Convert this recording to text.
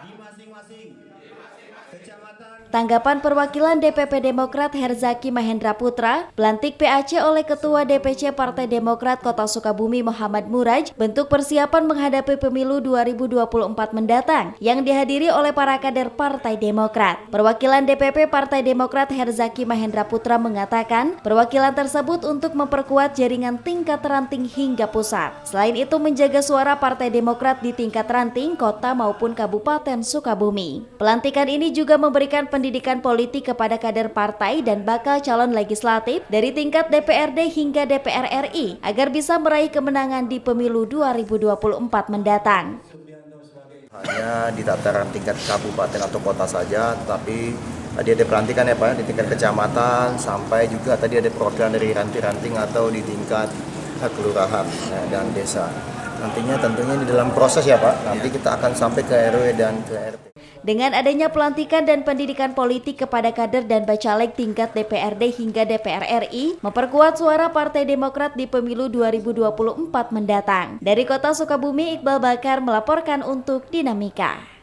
di masing-masing kecamatan. Tanggapan perwakilan DPP Demokrat Herzaki Mahendra Putra, pelantik PAC oleh Ketua DPC Partai Demokrat Kota Sukabumi Muhammad Muraj, bentuk persiapan menghadapi pemilu 2024 mendatang yang dihadiri oleh para kader Partai Demokrat. Perwakilan DPP Partai Demokrat Herzaki Mahendra Putra mengatakan, perwakilan tersebut untuk memperkuat jaringan tingkat ranting hingga pusat. Selain itu menjaga suara Partai Demokrat di tingkat ranting, kota maupun Kabupaten Sukabumi. Pelantikan ini juga memberikan pendidikan politik kepada kader partai dan bakal calon legislatif dari tingkat DPRD hingga DPR RI agar bisa meraih kemenangan di pemilu 2024 mendatang. Hanya di tataran tingkat kabupaten atau kota saja, tetapi tadi ada pelantikan ya Pak, di tingkat kecamatan sampai juga tadi ada perwakilan dari ranting-ranting atau di tingkat kelurahan dan desa. Nantinya tentunya di dalam proses ya Pak, nanti kita akan sampai ke RW dan ke RT. Dengan adanya pelantikan dan pendidikan politik kepada kader dan bacalek tingkat DPRD hingga DPR RI, memperkuat suara Partai Demokrat di pemilu 2024 mendatang. Dari Kota Sukabumi, Iqbal Bakar melaporkan untuk Dinamika.